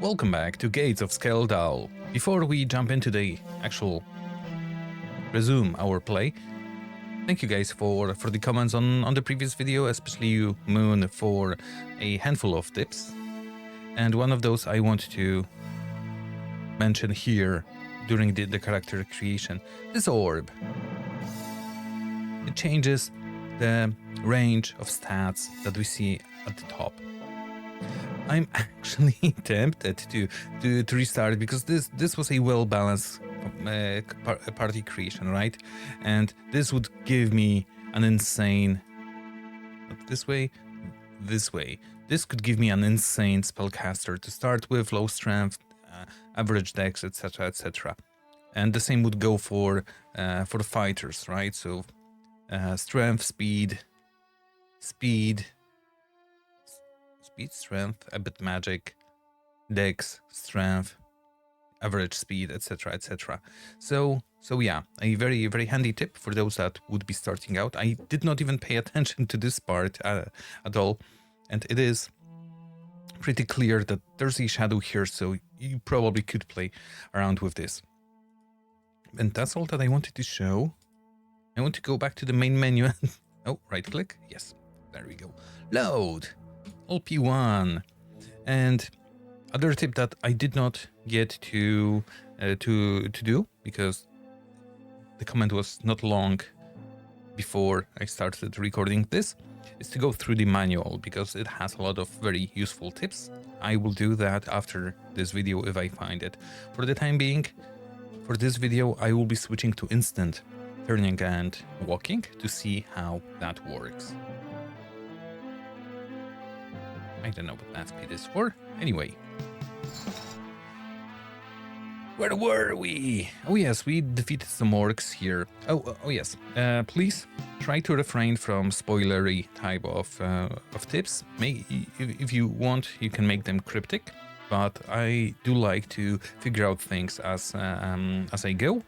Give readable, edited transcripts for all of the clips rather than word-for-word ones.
Welcome back to Gates of Skeldal. Before we jump into the actual resume our play, thank you guys for the comments on the previous video, especially you, Moon, for a handful of tips. And one of those I want to mention here during the character creation. This orb. It changes the range of stats that we see at the top. I'm actually tempted to restart it because this was a well-balanced party creation, right? And this would give me an insane... Not this way, this way. This could give me an insane spellcaster to start with, low strength, average dex, etc., etc. And the same would go for the fighters, right? So strength, speed, strength, a bit magic, dex, strength, average speed, etc., etc. So yeah, a very, very handy tip for those that would be starting out. I did not even pay attention to this part at all, and it is pretty clear that there's a shadow here, so you probably could play around with this. And that's all that I wanted to show. I want to go back to the main menu and... Oh, right click? Yes, there we go. Load! LP1. And other tip that I did not get to do because the comment was not long before I started recording this is to go through the manual because it has a lot of very useful tips. I will do that after this video if I find it. For the time being, for this video I will be switching to instant turning and walking to see how that works. I don't know what that speed is for. Anyway. Where were we? Oh yes, we defeated some orcs here. Oh yes. Please try to refrain from spoilery type of tips. If you want, you can make them cryptic, but I do like to figure out things as I go.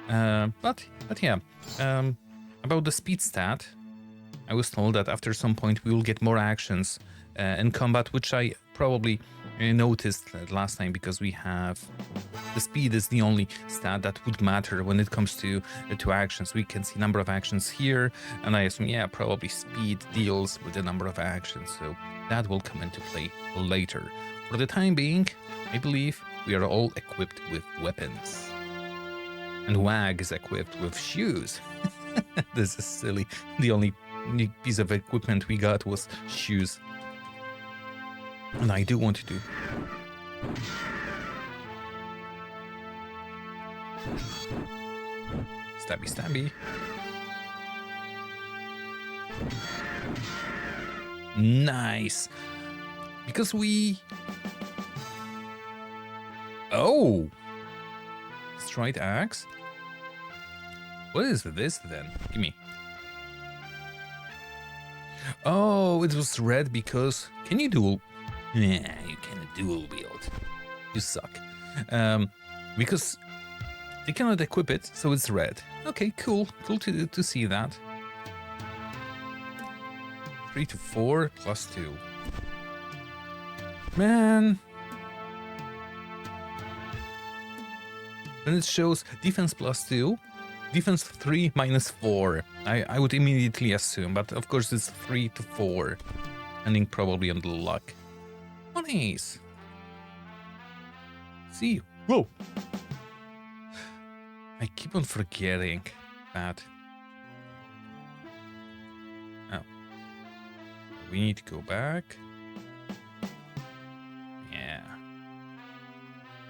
But yeah. About the speed stat, I was told that after some point we will get more actions in combat, which I probably noticed last time because we have the speed is the only stat that would matter when it comes to actions. We can see number of actions here, and I assume, yeah, probably speed deals with the number of actions, so that will come into play later. For the time being, I believe we are all equipped with weapons. And Wag is equipped with shoes. This is silly. The only piece of equipment we got was shoes. And I do want to do... Stabby, stabby. Nice. Because we... Oh! Straight axe? What is this then? Gimme. Oh, it was red because... Can you dual... Yeah, you cannot dual wield. You suck. Because they cannot equip it, so it's red. Okay, cool. Cool to see that. 3 to 4 plus 2. Man. When it shows defense plus 2, defense 3 minus 4. I would immediately assume, but of course it's 3 to 4. Ending probably on the luck. Oh, nice. See. Whoa. I keep on forgetting that. Oh. We need to go back. Yeah.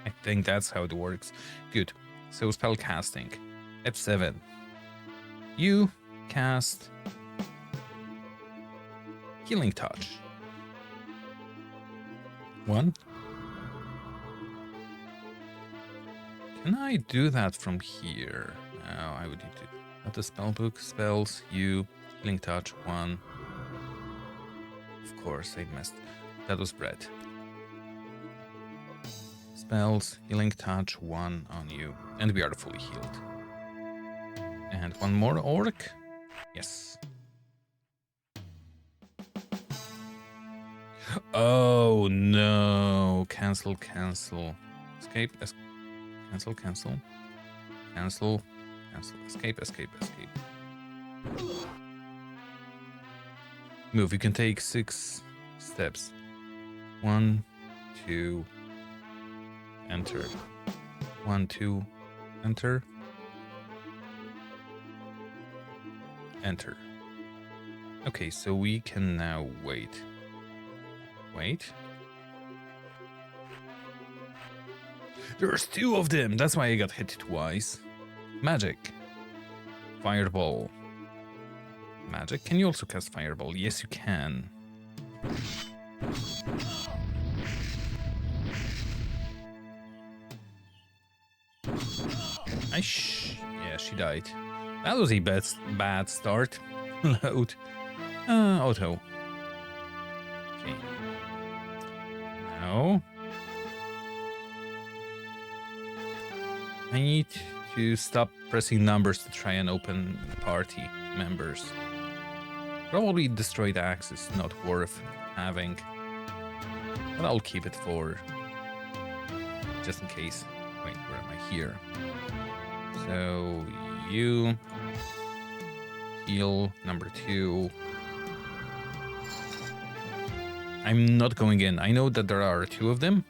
I think that's how it works. Good. So spell casting. F7. You cast Healing Touch. 1. Can I do that from here? No, I would need to. At the spellbook, spells, you, Healing Touch, 1. Of course, I missed. That was bread. Spells, Healing Touch, 1 on you. And we are fully healed. And one more orc. Yes. Oh no. No, cancel. Escape, cancel. Escape. Move, you can take 6 steps. 1, 2, enter. 1, 2, enter. Enter. Okay, so we can now wait. There's 2 of them. That's why I got hit twice. Magic. Fireball. Magic. Can you also cast Fireball? Yes, you can. Yeah, she died. That was a bad start. Load. Auto. Okay. Now I need to stop pressing numbers to try and open party members. Probably destroyed axe is not worth having, but I'll keep it for just in case. Wait, where am I here? So you heal number 2. I'm not going in. I know that there are 2 of them.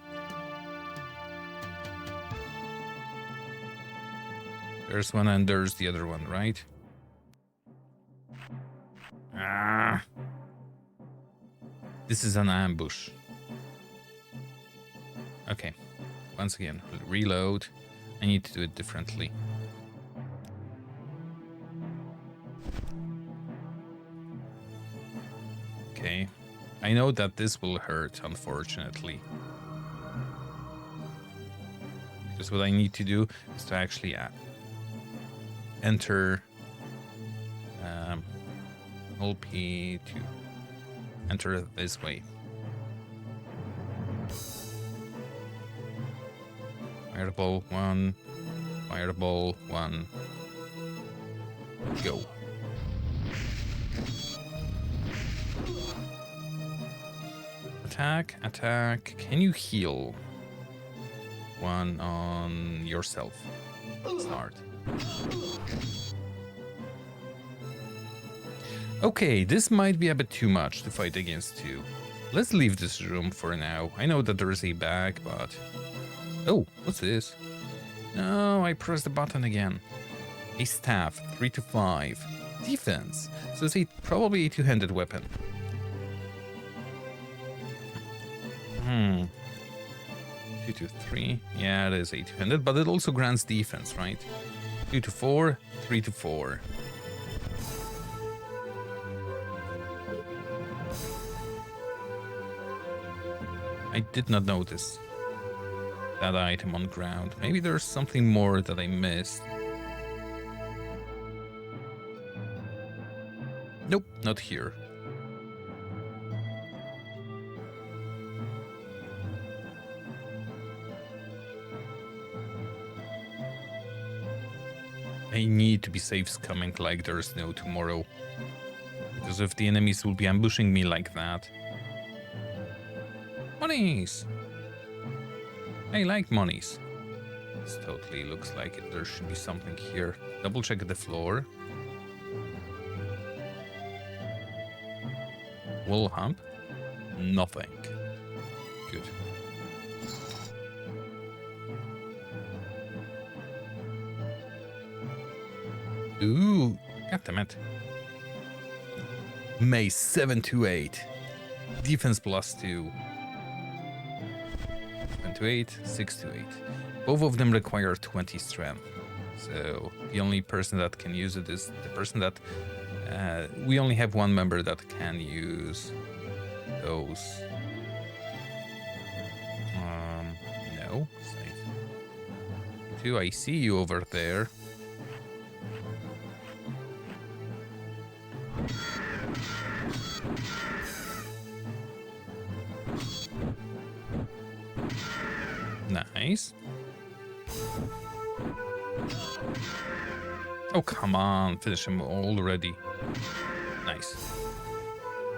There's one and there's the other one, right? Ah. This is an ambush. Okay. Once again, reload. I need to do it differently. Okay. I know that this will hurt, unfortunately. Because what I need to do is to actually enter hold P to enter this way. Fireball 1, Fireball 1, go. Attack. Can you heal? 1 on yourself. Start. Okay, this might be a bit too much to fight against 2. Let's leave this room for now. I know that there is a bag, but... Oh, what's this? No, I pressed the button again. A staff, 3 to 5. Defense. So it's probably a 2-handed weapon. 2 to 3. Yeah, it is a 2-handed, but it also grants defense, right? 2 to 4, 3 to 4. I did not notice that item on ground. Maybe there's something more that I missed. Nope, not here. I need to be safe coming like there's no tomorrow. Because if the enemies will be ambushing me like that. Monies! I like monies. This totally looks like it. There should be something here. Double check the floor. Wool hump? Nothing. Good. Ooh, goddammit. Mace 7 to 8. Defense plus 2. 7 to 8, 6 to 8. Both of them require 20 strength. So the only person that can use it is the person that... we only have one member that can use those. No. Safe. 2, I see you over there. Nice. Oh, come on. Finish him already. Nice.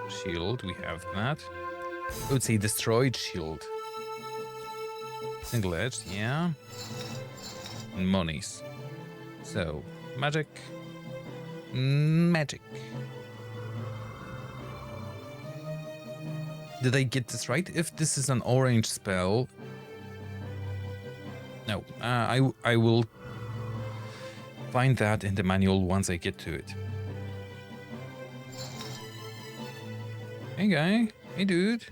Shield, we have that. I would say destroyed shield. Single-edged, yeah. And monies. So, magic. Magic. Did I get this right? If this is an orange spell... No, I will find that in the manual once I get to it. Hey guy, hey dude.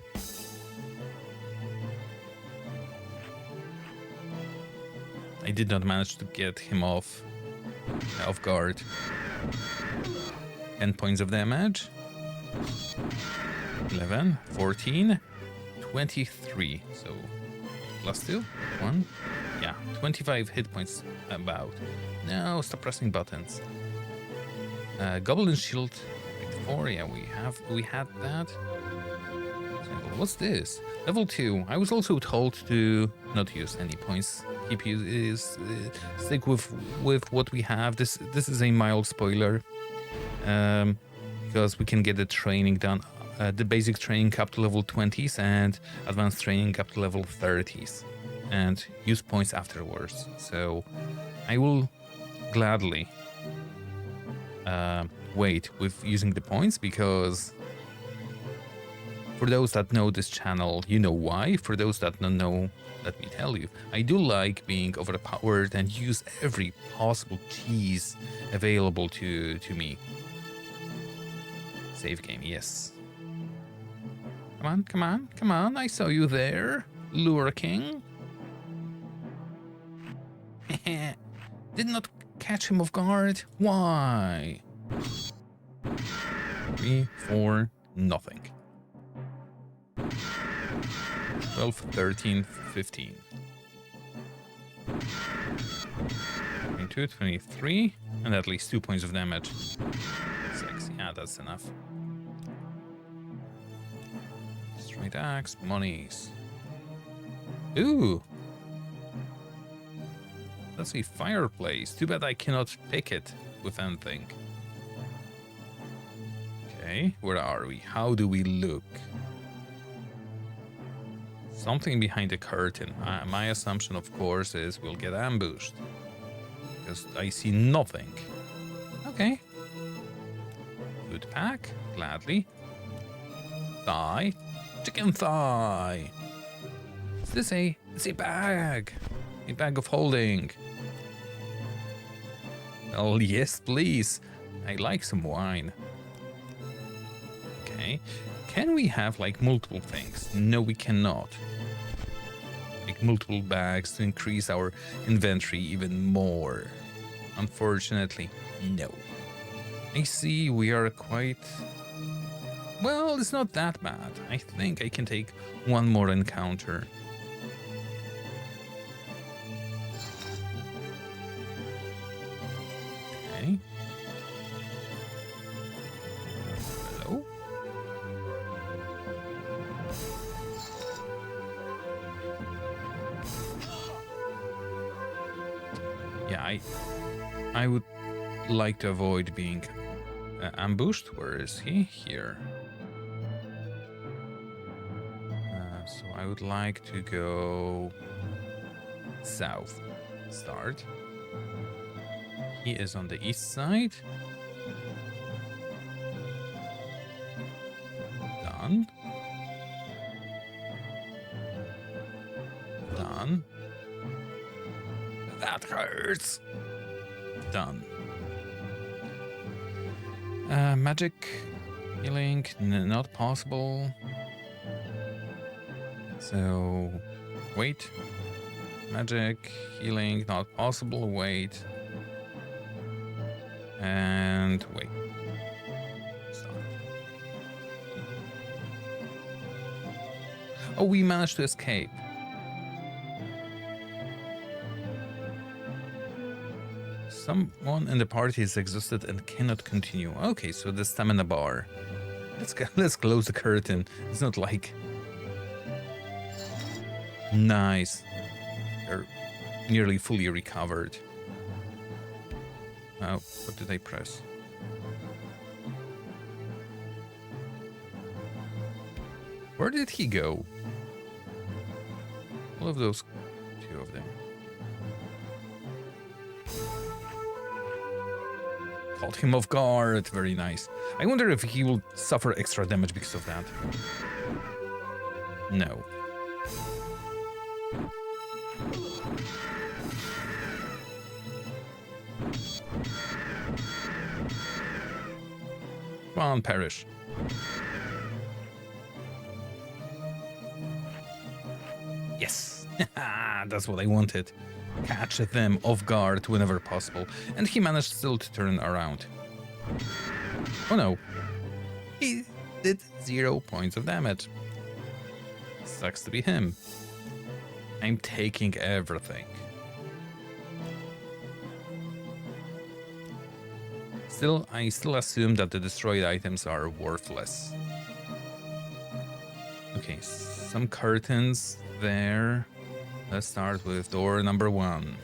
I did not manage to get him off guard. 10 points of damage. 11, 14, 23. So plus 2, 1. Yeah, 25 hit points about. No, stop pressing buttons. Goblin shield 4. Yeah, we had that. What's this? Level 2. I was also told to not use any points. Stick with what we have. This is a mild spoiler, because we can get the training done, the basic training up to level 20s and advanced training up to level 30s, and use points afterwards. So I will gladly wait with using the points, because for those that know this channel, you know why. For those that don't know, let me tell you. I do like being overpowered and use every possible cheese available to me. Save game, yes. Come on, come on, come on. I saw you there, Lure King. Did not catch him off guard. Why? 3, 4, nothing. 12, 13, 15. 22, 23, and at least 2 points of damage. 6, yeah, that's enough. Straight axe, monies. Ooh! That's a fireplace. Too bad I cannot pick it with anything. Okay, where are we? How do we look? Something behind the curtain. My assumption, of course, is we'll get ambushed, because I see nothing. Okay. Food pack, gladly. Thigh. Chicken thigh. Is this a... It's a bag. A bag of holding. Oh, yes, please. I like some wine. Okay. Can we have, like, multiple things? No, we cannot. Like, multiple bags to increase our inventory even more. Unfortunately, no. I see we are quite... Well, it's not that bad. I think I can take one more encounter. Okay. Hello? Yeah, I would like to avoid being ambushed. Where is he? Here. So I would like to go south. Start. He is on the east side. Done. Done. That hurts. Done. Magic. Healing. Not possible. So, wait. Magic. Healing. Not possible. Wait. And wait. Stop. Oh, we managed to escape. Someone in the party is exhausted and cannot continue. Okay, so the stamina bar. Let's close the curtain. It's not like... Nice. They're nearly fully recovered. Oh, what did I press? Where did he go? All of those two of them. Caught him off guard. Very nice. I wonder if he will suffer extra damage because of that. No. Come on, perish. Yes! That's what I wanted. Catch them off guard whenever possible. And he managed still to turn around. Oh no. He did 0 points of damage. Sucks to be him. I'm taking everything. I still assume that the destroyed items are worthless. Okay, some curtains there. Let's start with door number 1.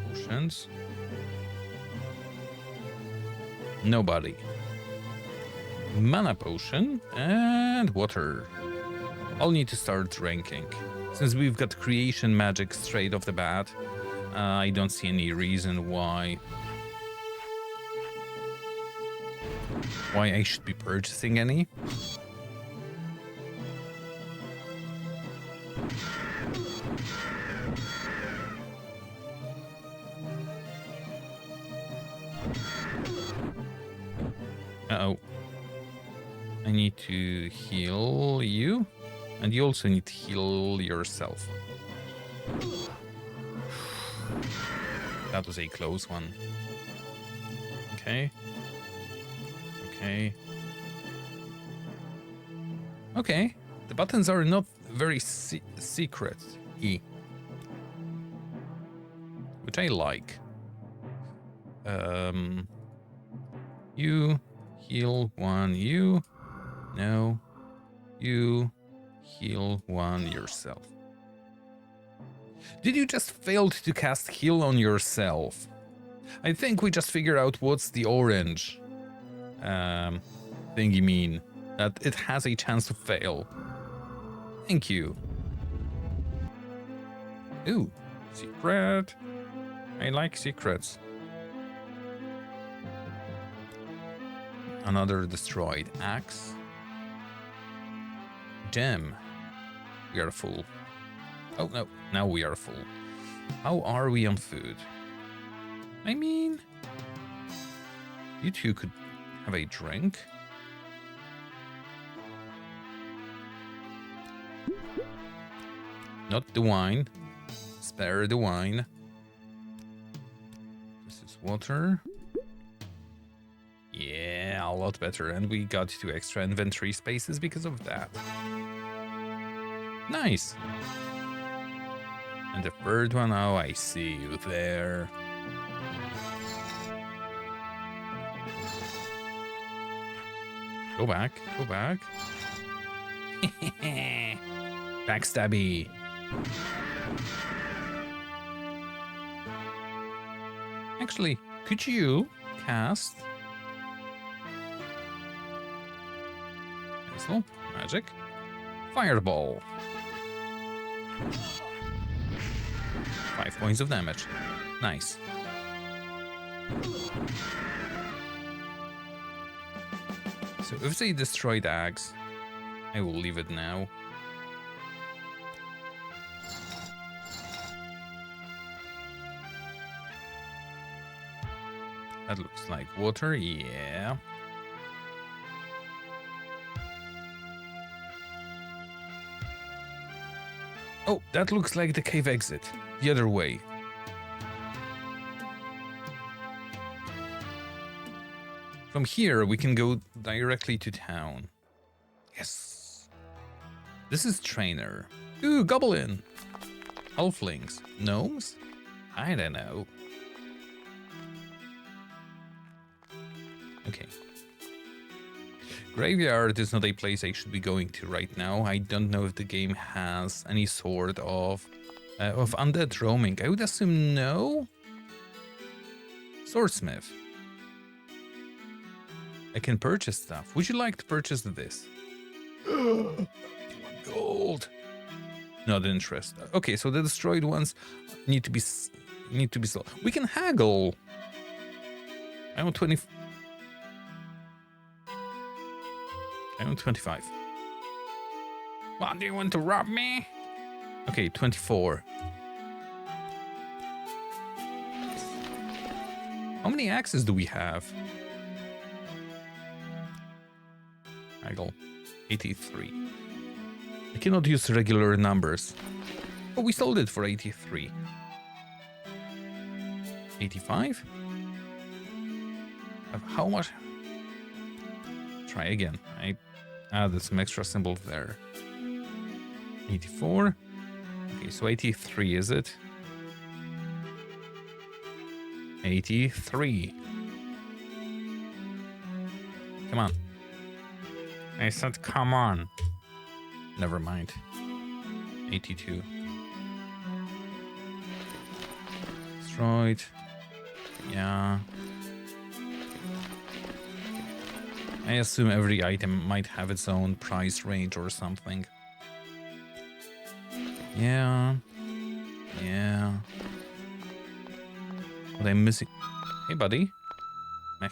Potions. Nobody. Mana potion and water. I'll need to start drinking. Since we've got creation magic straight off the bat, I don't see any reason why I should be purchasing any. Uh-oh. I need to heal you, and you also need to heal yourself. That was a close one. Okay. Okay, the buttons are not very secret-y, which I like. You heal 1, you. No, you heal 1 yourself. Did you just fail to cast heal on yourself? I think we just figured out what's the orange thing you mean. That it has a chance to fail. Thank you. Ooh, secret. I like secrets. Another destroyed axe. Gem. We are full. Oh no, now we are full. How are we on food? I mean, you two could have a drink. Not the wine. Spare the wine. This is water. Yeah, a lot better. And we got 2 extra inventory spaces because of that. Nice. And the third one, oh, I see you there. Go back, go back. Backstabby. Actually, could you cast Missile, magic, fireball? 5 points of damage. Nice. So if they destroyed axe, I will leave it now. That looks like water, yeah. Oh, that looks like the cave exit. The other way. From here, we can go directly to town. Yes. This is Trainer. Ooh, Goblin. Halflings. Gnomes? I don't know. Okay. Graveyard is not a place I should be going to right now. I don't know if the game has any sort of undead roaming. I would assume no. Swordsmith. I can purchase stuff. Would you like to purchase this? Gold. Not interested. Okay, so the destroyed ones need to be sold. We can haggle. I want 20. I want 25. What, do you want to rob me? Okay, 24. How many axes do we have? Haggle. 83. I cannot use regular numbers. Oh, we sold it for 83. 85? How much? Try again. I added some extra symbols there. 84. Okay, so 83 is it? 83. Come on. I said come on. Never mind. 82. Destroyed. Yeah. I assume every item might have its own price range or something. Yeah. Yeah. What I'm missing. Hey, buddy. Mech.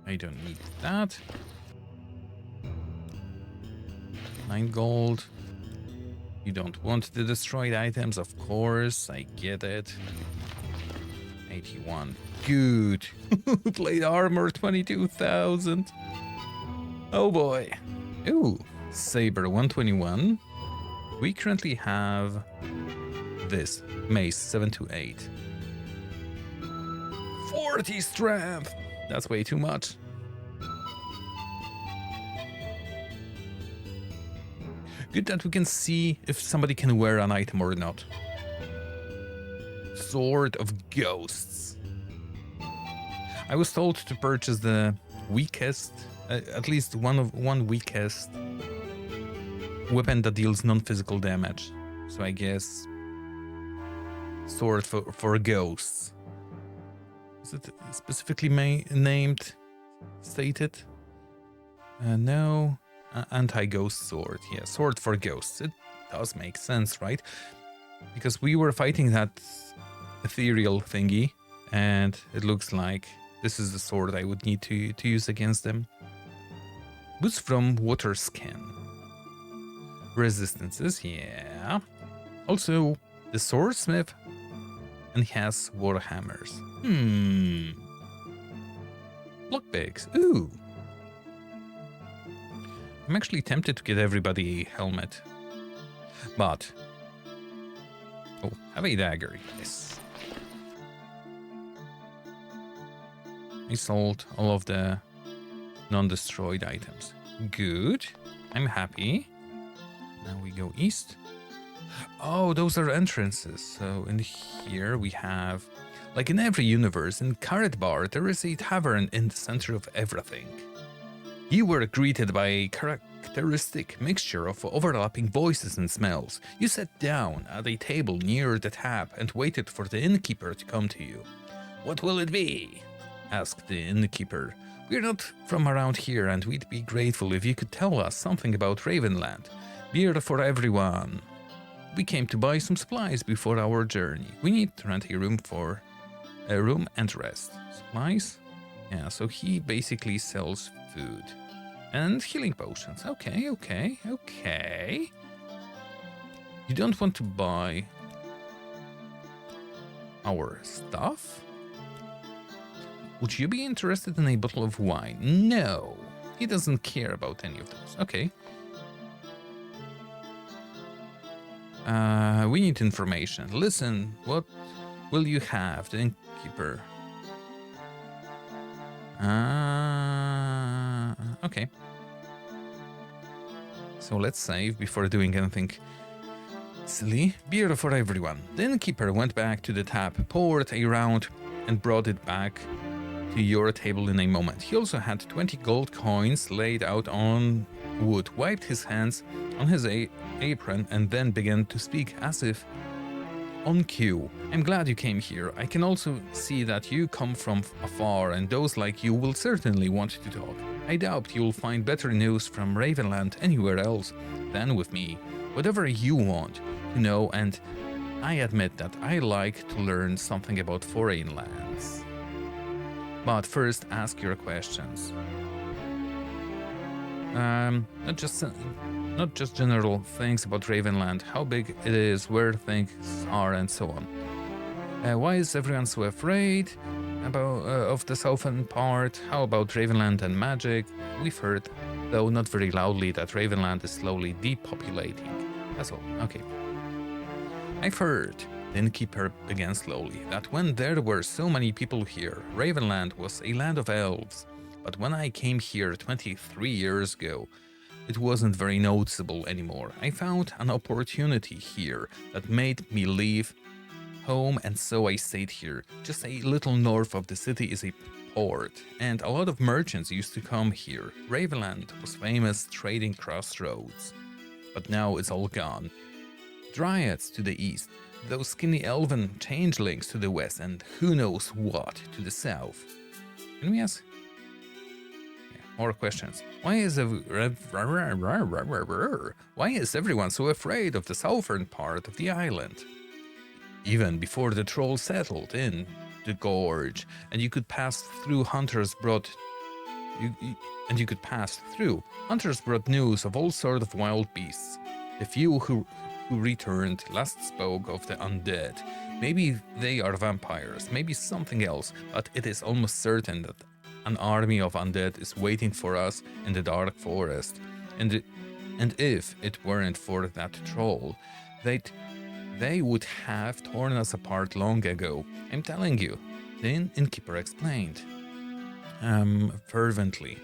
I don't need that. 9 gold. You don't want the destroyed items, of course. I get it. 81. Good. Plate armor, 22,000. Oh boy. Ooh. Saber, 121. We currently have this. Mace, 728. 40 strength. That's way too much. Good that we can see if somebody can wear an item or not. Sword of Ghosts. I was told to purchase the weakest, at least one weakest weapon that deals non-physical damage. So I guess sword for ghosts. Is it specifically named, stated? No. Anti-ghost sword. Yeah, sword for ghosts. It does make sense, right? Because we were fighting that ethereal thingy, and it looks like this is the sword I would need to use against them. Boots from water skin. Resistances, yeah. Also, the swordsmith, and he has war hammers. Lockpicks. Ooh. I'm actually tempted to get everybody a helmet. But... oh, have a dagger, yes. I sold all of the non-destroyed items. Good. I'm happy. Now we go east. Oh, those are entrances. So in here we have... like in every universe, in Karatbar, there is a tavern in the center of everything. You were greeted by a characteristic mixture of overlapping voices and smells. You sat down at a table near the tap and waited for the innkeeper to come to you. "What will it be?" asked the innkeeper. "We're not from around here, and we'd be grateful if you could tell us something about Ravenland. Beer for everyone. We came to buy some supplies before our journey. We need to rent a room and rest." Supplies? Yeah, so he basically sells food and healing potions. Okay. You don't want to buy our stuff? Would you be interested in a bottle of wine? No, he doesn't care about any of those. Okay. We need information. Listen, what will you have? The innkeeper. Okay. So let's save before doing anything silly. Beer for everyone. The innkeeper went back to the tap, poured a round, and brought it back to your table in a moment. He also had 20 gold coins laid out on wood, wiped his hands on his apron, and then began to speak as if on cue. I'm glad you came here. I can also see that you come from afar, and those like you will certainly want to talk. I doubt you'll find better news from Ravenland anywhere else than with me. Whatever you want to know, and I admit that I like to learn something about foreign lands. But first, ask your questions. Not just general things about Ravenland, how big it is, where things are, and so on. Why is everyone so afraid of the southern part? How about Ravenland and magic? We've heard, though not very loudly, that Ravenland is slowly depopulating. That's all. Okay. I've heard, the innkeeper began slowly, that when there were so many people here, Ravenland was a land of elves. But when I came here 23 years ago, it wasn't very noticeable anymore. I found an opportunity here that made me leave home, and so I stayed here. Just a little north of the city is a port, and a lot of merchants used to come here. Ravenland was famous trading crossroads, but now it's all gone. Dryads to the east, those skinny elven changelings to the west, and who knows what to the south. Can we ask? More questions. Why is everyone so afraid of the southern part of the island? Even before the trolls settled in the gorge, and you could pass through, hunters brought news of all sorts of wild beasts. The few who returned last spoke of the undead. Maybe they are vampires, maybe something else, but it is almost certain that an army of undead is waiting for us in the dark forest, and if it weren't for that troll, they would have torn us apart long ago. I'm telling you, the innkeeper explained, fervently.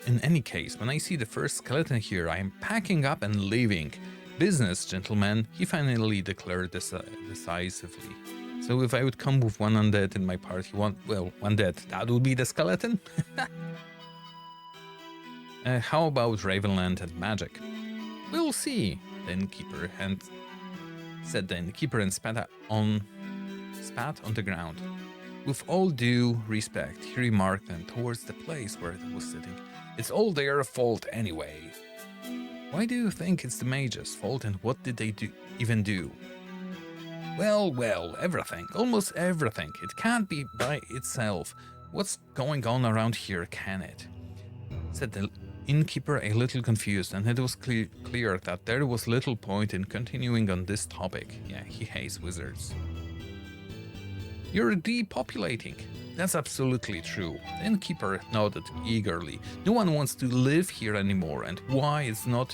In any case, when I see the first skeleton here, I am packing up and leaving. Business, gentlemen, he finally declared decisively. So if I would come with one undead in my party, one dead, that would be the skeleton? How about Ravenland and magic? We'll see, the innkeeper said the innkeeper and spat on the ground. With all due respect, he remarked then towards the place where it was sitting. It's all their fault anyway. Why do you think it's the mage's fault, and what did they even do? Well, everything. Almost everything. It can't be by itself. What's going on around here, can it? Said the innkeeper, a little confused, and it was clear that there was little point in continuing on this topic. Yeah, he hates wizards. You're depopulating. That's absolutely true. The innkeeper nodded eagerly. No one wants to live here anymore, and why? It's not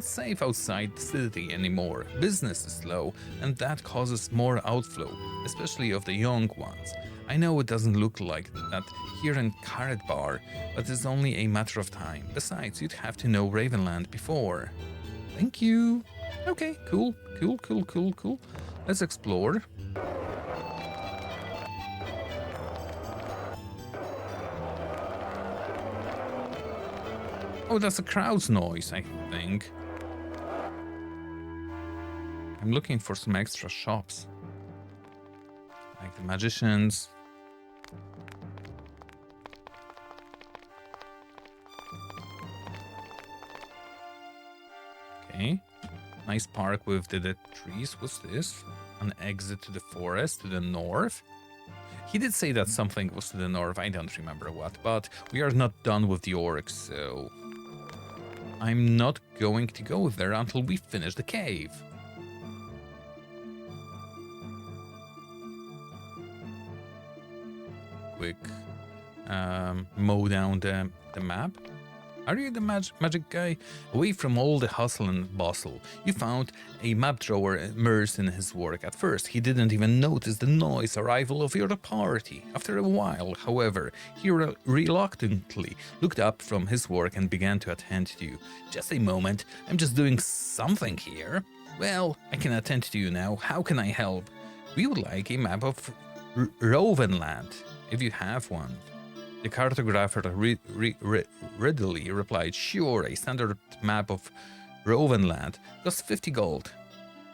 safe outside the city anymore. Business is slow, and that causes more outflow, especially of the young ones. I know it doesn't look like that here in Carrot Bar, but it's only a matter of time. Besides, you'd have to know Ravenland before. Thank you. Okay, cool. Let's explore. Oh, that's a crowd's noise, I think. I'm looking for some extra shops. Like the magicians. Okay. Nice park with the dead trees. What's this? An exit to the forest to the north? He did say that something was to the north. I don't remember what, but we are not done with the orcs, so I'm not going to go there until we finish the cave. Quick mow down the map. Are you the magic guy? Away from all the hustle and bustle, you found a map drawer immersed in his work. At first, he didn't even notice the noise arrival of your party. After a while, however, he reluctantly looked up from his work and began to attend to you. Just a moment, I'm just doing something here. Well, I can attend to you now. How can I help? We would like a map of Ravenland, if you have one. The cartographer readily replied, sure, a standard map of Ravenland costs 50 gold.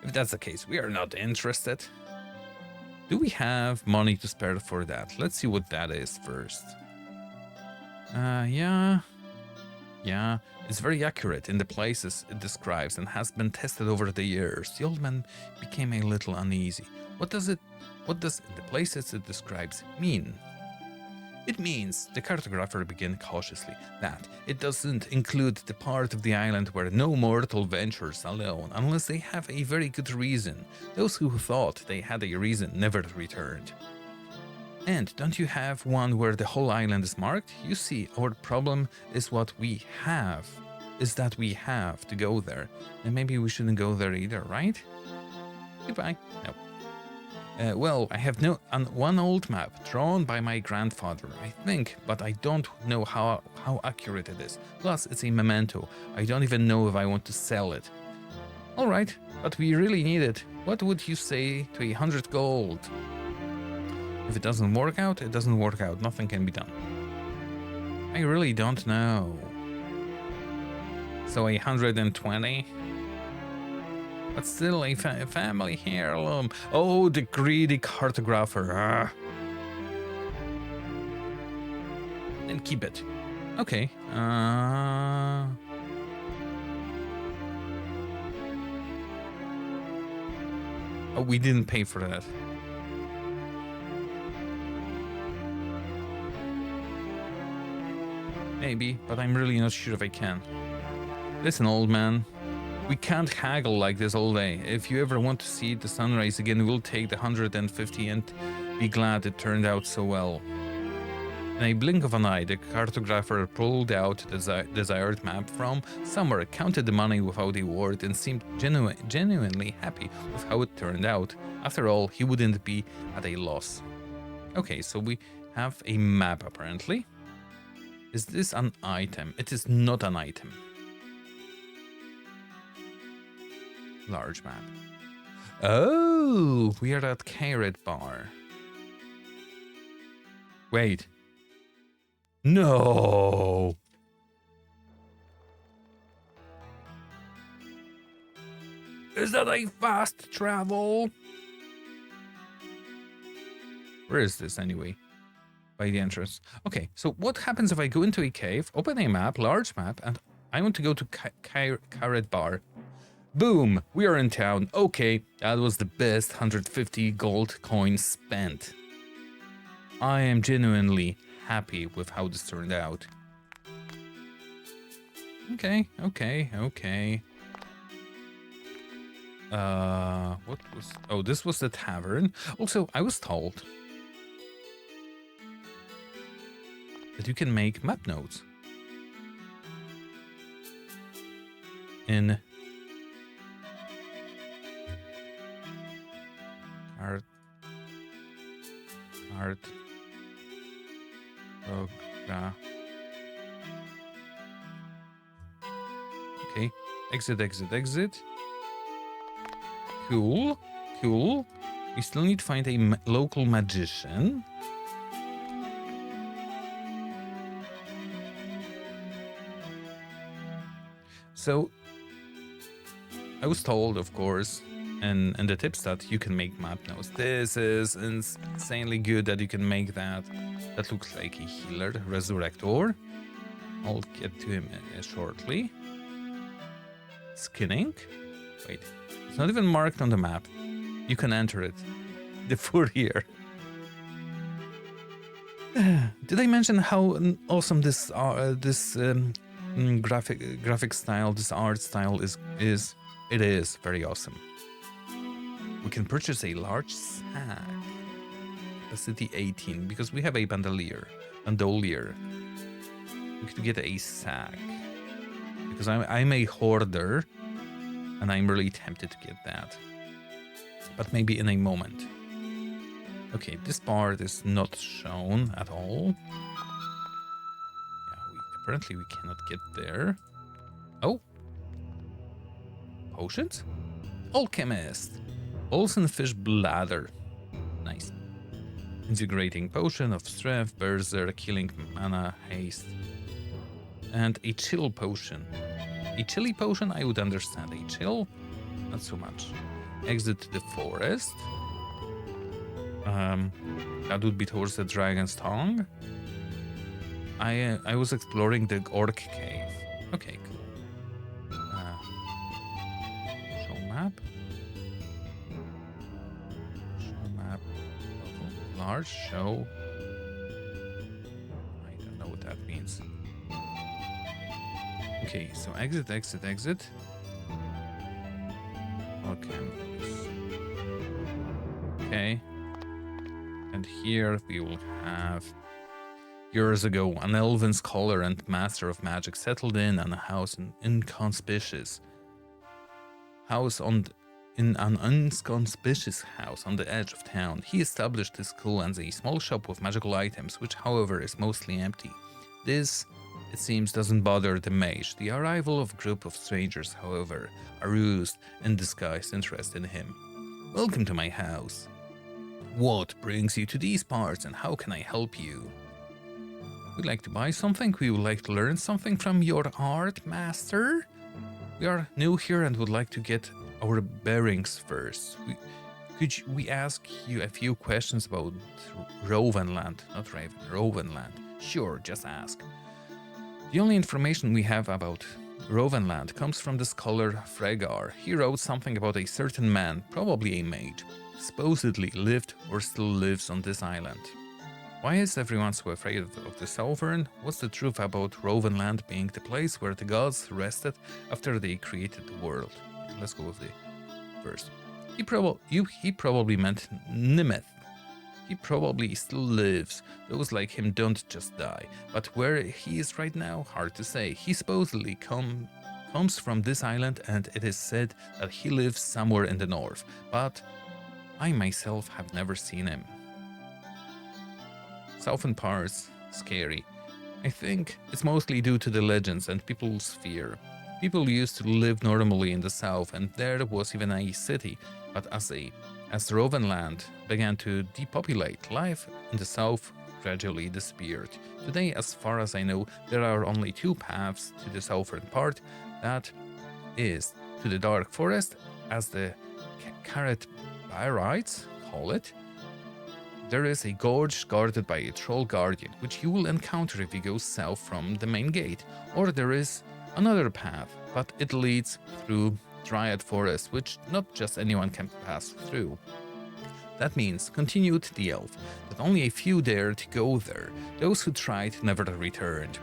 If that's the case, we are not interested. Do we have money to spare for that? Let's see what that is first. Yeah. Yeah, it's very accurate in the places it describes and has been tested over the years. The old man became a little uneasy. What does in the places it describes mean? It means, the cartographer began cautiously, that it doesn't include the part of the island where no mortal ventures alone unless they have a very good reason. Those who thought they had a reason never returned. And don't you have one where the whole island is marked? You see, our problem is that we have to go there. And maybe we shouldn't go there either, right? Goodbye. No. Well, I have one old map drawn by my grandfather, I think, but I don't know how accurate it is. Plus, it's a memento. I don't even know if I want to sell it. All right, but we really need it. What would you say to 100 gold? If it doesn't work out, it doesn't work out. Nothing can be done. I really don't know. So 120? But still a family heirloom. Oh, the greedy cartographer. Then keep it. Okay. Oh, we didn't pay for that. Maybe, but I'm really not sure if I can. Listen, old man. We can't haggle like this all day. If you ever want to see the sunrise again, we'll take the 150 and be glad it turned out so well. In a blink of an eye, the cartographer pulled out the desired map from somewhere, counted the money without a word, and seemed genuinely happy with how it turned out. After all, he wouldn't be at a loss. Okay, so we have a map apparently. Is this an item? It is not an item. Large map. Oh, we are at Carrot Bar. Wait. No. Is that a fast travel? Where is this anyway? By the entrance. Okay, so what happens if I go into a cave, open a map, large map, and I want to go to Carrot Bar? Boom, we are in town. Okay, that was the best 150 gold coins spent. I am genuinely happy with how this turned out. Okay. What was... Oh, this was the tavern. Also, I was told that you can make map notes in art program. Okay, exit. Cool. We still need to find a local magician. So, I was told, of course, and the tips that you can make map notes. This is insanely good that you can make that. That looks like a healer, resurrector. I'll get to him shortly. Skinning. Wait, it's not even marked on the map. You can enter it. The Fourier. Did I mention how awesome this graphic style, this art style is? It is very awesome. We can purchase a large sack. Capacity 18, because we have a bandolier. We could get a sack. Because I'm a hoarder, and I'm really tempted to get that. But maybe in a moment. Okay, this part is not shown at all. Yeah, apparently we cannot get there. Oh. Potions? Alchemist. Olsen fish bladder. Nice. Integrating potion of strength, berserk, killing mana, haste. And a chill potion. A chilly potion I would understand. A chill? Not so much. exit to the forest. That would be towards the Dragon's Tongue. I was exploring the Orc Cave. Okay, cool. Show map. Show map. Large show. I don't know what that means. Okay, so exit, exit, exit. Okay. Okay. And here we will have... Years ago, an elven scholar and master of magic settled in a house in an inconspicuous house on the edge of town. He established his school and a small shop with magical items, which, however, is mostly empty. This, it seems, doesn't bother the mage. The arrival of a group of strangers, however, aroused in disguised interest in him. Welcome to my house. What brings you to these parts, and how can I help you? We'd like to buy something. We would like to learn something from your art, master. We are new here and would like to get our bearings first. Could we ask you a few questions about Rovenland? Not Raven, Rovenland. Sure, just ask. The only information we have about Rovenland comes from the scholar Fregar. He wrote something about a certain man, probably a mage, supposedly lived or still lives on this island. Why is everyone so afraid of the tavern? What's the truth about Rovenland being the place where the gods rested after they created the world? Let's go with the first. He probably meant Nimeth. He probably still lives. Those like him don't just die. But where he is right now, hard to say. He supposedly comes from this island, and it is said that he lives somewhere in the north. But I myself have never seen him. Southern parts, scary. I think it's mostly due to the legends and people's fear. People used to live normally in the south, and there was even a city, but as Rovenland began to depopulate, life in the south gradually disappeared. Today, as far as I know, there are only two paths to the southern part, that is to the dark forest, as the Carrot Byrites call it. There is a gorge guarded by a troll guardian, which you will encounter if you go south from the main gate. Or there is another path, but it leads through Dryad Forest, which not just anyone can pass through. That means, continued the elf, that only a few dared to go there. Those who tried never returned,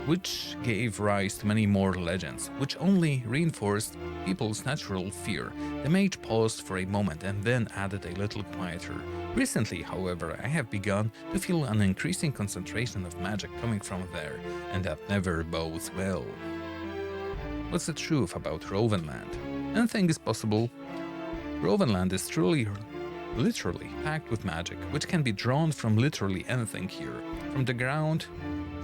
which gave rise to many more legends, which only reinforced people's natural fear. The mage paused for a moment and then added a little quieter. Recently, however, I have begun to feel an increasing concentration of magic coming from there, and that never bodes well. What's the truth about Rovenland? Anything is possible. Rovenland is truly, literally packed with magic, which can be drawn from literally anything here, from the ground,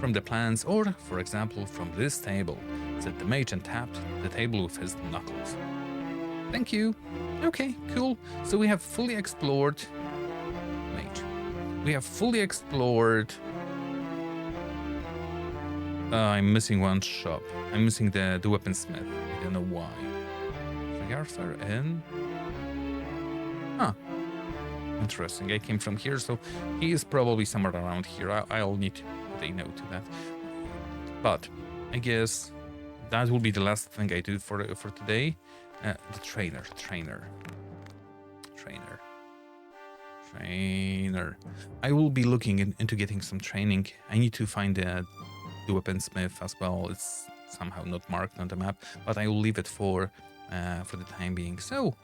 from the plants, or, for example, from this table, said the mage and tapped the table with his knuckles. Thank you. Okay, cool. So we have fully explored... Mage. We have fully explored... I'm missing one shop. I'm missing the weaponsmith. I don't know why. Arthur and... Huh. Interesting. I came from here, so he is probably somewhere around here. I'll need to put a note to that. But I guess that will be the last thing I do for today. The trainer. I will be looking into getting some training. I need to find the weaponsmith as well. It's somehow not marked on the map, but I will leave it for the time being. So,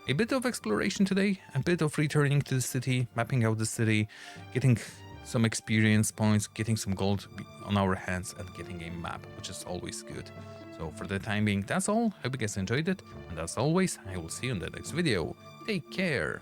a bit of exploration today, a bit of returning to the city, mapping out the city, getting some experience points, getting some gold on our hands, and getting a map, which is always good. So for the time being, that's all. Hope you guys enjoyed it, and as always, I will see you in the next video. Take care!